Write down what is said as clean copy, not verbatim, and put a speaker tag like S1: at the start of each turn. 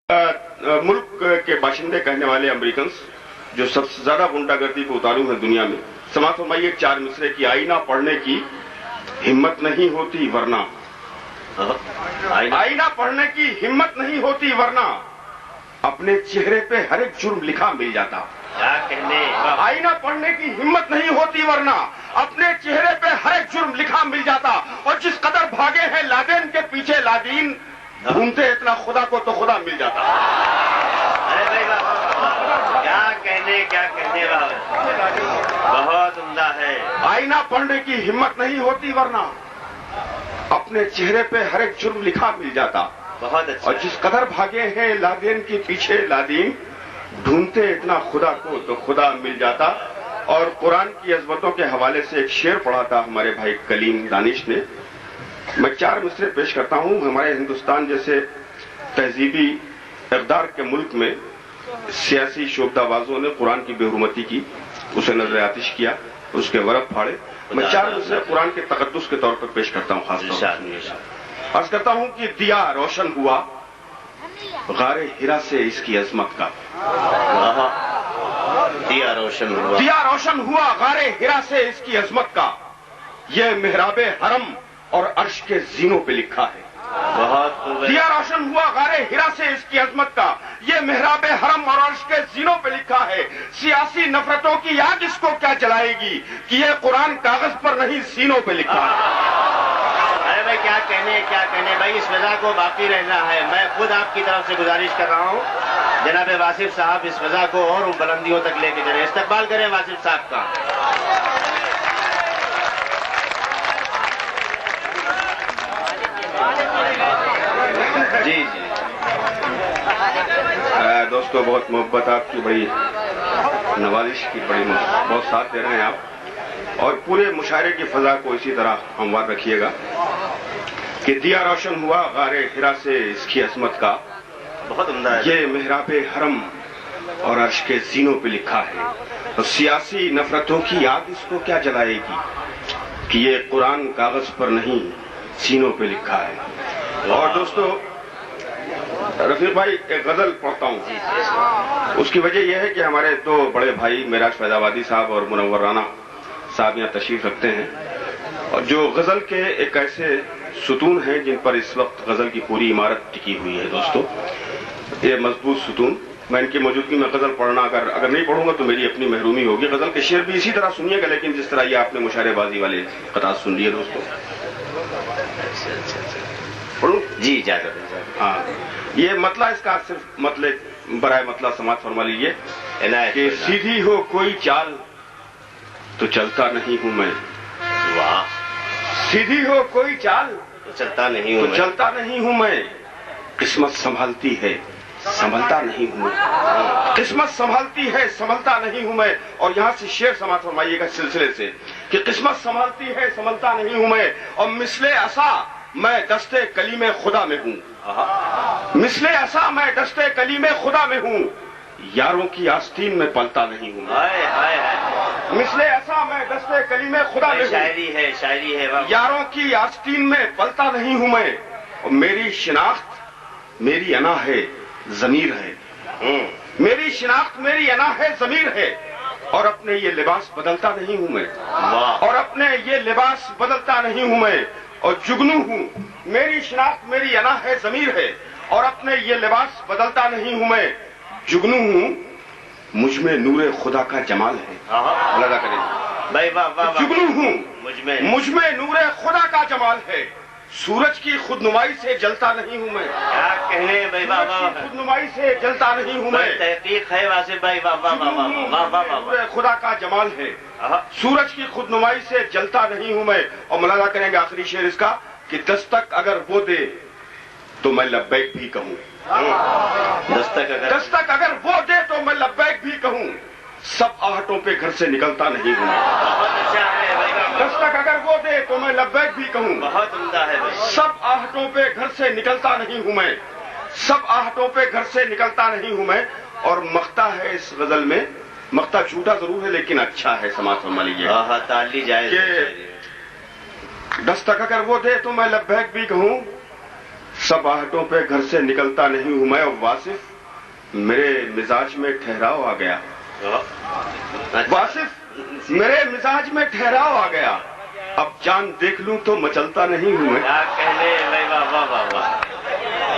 S1: मुल्क के बाशिंदे कहने वाले अमेरिकन जो सबसे ज्यादा गुंडागर्दी को उतारू हैं दुनिया में, समाज फरमाइए 4 मिसरे की आईना पढ़ने की हिम्मत नहीं होती वरना, आईना पढ़ने की हिम्मत नहीं होती वरना अपने चेहरे पे हर एक जुर्म लिखा मिल जाता।
S2: क्या कहने,
S1: आईना पढ़ने की हिम्मत नहीं होती वरना अपने चेहरे पे हर एक जुर्म लिखा मिल जाता। और जिस कदर भागे हैं लादेन के पीछे लादीन, ढूंढते इतना खुदा को तो खुदा मिल जाता।
S2: अरे भाई बाबा, क्या कहने बाबा, बहुत उम्दा है।
S1: आईना पढ़ने की हिम्मत नहीं होती वरना अपने चेहरे पे हर एक जुर्म लिखा मिल जाता।
S2: बहुत अच्छा।
S1: और जिस कदर भागे हैं लादेन के पीछे लादीन, ढूंढते इतना खुदा को तो खुदा मिल जाता। और कुरान की अजमतों के हवाले से एक शेर पढ़ा था हमारे भाई कलीम दानिश ने। मैं 4 मिसरे पेश करता हूं। हमारे हिंदुस्तान जैसे तहजीबी इक़दार के मुल्क में सियासी शोबदाबाजों ने कुरान की बेहुरमती की, उसे नजर आतिश किया, उसके वरक फाड़े। मैं 4 मिसरे कुरान के तकद्दुस के तौर पर पेश करता हूं। खास तौर पर अर्ज करता हूं कि दिया रोशन हुआ गारे हिरा से इसकी अजमत का,
S2: दिया रोशन हुआ,
S1: दिया रोशन हुआ गारे हिरा से इसकी अजमत का, ये मेहराबे हरम और अर्श के जीनों पे लिखा है।
S2: बहुत
S1: दिया रोशन हुआ गारे हिरा से इसकी अजमत का, ये मेहराबे हरम और अर्श के जीनों पे लिखा है। सियासी नफरतों की आग इसको क्या जलाएगी कि ये कुरान कागज पर नहीं सीनों पे लिखा है।
S2: अरे भाई क्या कहने भाई, इस वजह को बाकी रहना है। मैं खुद आपकी तरफ से गुजारिश कर रहा हूँ, जनाब वासिफ साहब इस वजह को और बुलंदियों तक लेके चले। इस्तकबाल करें वासिफ साहब का। जी जी
S1: दोस्तों, बहुत मोहब्बत आपकी, बड़ी नवाजिश की, बड़ी बहुत साथ दे रहे हैं आप। और पूरे मुशायरे की फजा को इसी तरह हमवार रखिएगा कि दिया रोशन हुआ गारे हिरा से इसकी अजमत का,
S2: बहुत उम्दा है।
S1: ये मेहराबे हरम और अर्श के जीनों पे लिखा है। तो सियासी नफरतों की आग इसको क्या जलाएगी कि ये कुरान कागज पर नहीं सीनों पे लिखा है। और दोस्तों, रफीक भाई एक गजल पढ़ता हूँ। उसकी वजह यह है कि हमारे 2 बड़े भाई मिराज फैजाबादी साहब और मुनव्वर राना साहब यहाँ तशरीफ रखते हैं, और जो गजल के एक ऐसे सुतून हैं जिन पर इस वक्त गजल की पूरी इमारत टिकी हुई है। दोस्तों, ये मजबूत सुतून, मैं इनकी मौजूदगी में गजल पढ़ना अगर नहीं पढ़ूंगा तो मेरी अपनी महरूमी होगी। गजल के शेर भी इसी तरह सुनिएगा, लेकिन जिस तरह ये आपने मुशायरेबाजी वाले कतार सुन लिए। दोस्तों पढ़ूं?
S2: जी इजाजत।
S1: हाँ, ये मतला इसका सिर्फ मतलब बराए मतला समाज फरमा लीजिए कि सीधी हो कोई चाल तो चलता नहीं हूं मैं।
S2: वाह।
S1: सीधी हो कोई चाल
S2: तो चलता नहीं हूं
S1: तो चलता नहीं हूं मैं, किस्मत संभालती है संभलता नहीं हूं मैं, किस्मत संभालती है संभलता नहीं हूं मैं। और यहां से शेर समाज फरमाइएगा सिलसिले से कि किस्मत संभालती है संभलता नहीं हूं मैं, और मिसले असा मैं दस्ते कलीमे खुदा में हूं। मिसले असा मैं दस्ते कलीमे खुदा में हूं, यारों की आस्तीन में पलता नहीं हूं। मिसले असा मैं दस्ते कलीमे खुदा में हूं,
S2: शायरी है
S1: यारों की आस्तीन में पलता नहीं हूं मैं। और मेरी शिनाख्त मेरी अना है ज़मीर है, मेरी शिनाख्त मेरी अना है ज़मीर है, और अपने ये लिबास बदलता नहीं हूं मैं। और अपने ये लिबास बदलता नहीं हूं मैं, और जुगनू हूं। मेरी शिनाख्त मेरी अना है ज़मीर है, और अपने ये लिबास बदलता नहीं हूं मैं, जुगनू हूं। मुझ में नूरे खुदा का जमाल है। अल्लाह करें
S2: भाई, वाह।
S1: जुगनू हूं,
S2: मुझ में
S1: नूरे खुदा का जमाल है, सूरज की खुदनुमाई से जलता नहीं हूं मैं।
S2: क्या कहने भाई, वाह।
S1: खुदनुमाई से जलता नहीं हूं मैं,
S2: तहकीक है वासिफ भाई, वाह।
S1: नूरे खुदा का जमाल है, सूरज की खुदनुमाई से जलता नहीं हूं मैं। और मुलाजा करेंगे आखिरी शेर इसका कि दस्तक अगर वो दे तो मैं लब्बैक भी कहूं। दस्तक अगर वो दे तो मैं लब्बैक भी कहूं, सब आहटों पे घर से निकलता नहीं हूं। दस्तक अगर वो दे तो मैं लब्बैक भी कहूं,
S2: बहुत उम्दा है भाई।
S1: सब आहटों पे घर से निकलता नहीं हूं मैं, सब आहटों पे घर से निकलता नहीं हूं मैं। और मख्ता है इस गजल में, मख्ता झूठा जरूर है लेकिन अच्छा है। समाज फरमा लीजिए
S2: ताली जाए।
S1: दस्तक अगर वो दे तो मैं लब्बैक भी कहूं, सब आहटों पे घर से निकलता नहीं हूं मैं, और वासिफ मेरे मिजाज में ठहराव आ गया। वासिफ मेरे मिजाज में ठहराव आ गया, अब चांद देख लूं तो मचलता नहीं हूं मैं।
S2: क्या कहने भाई, वाह वाह वाह वाह।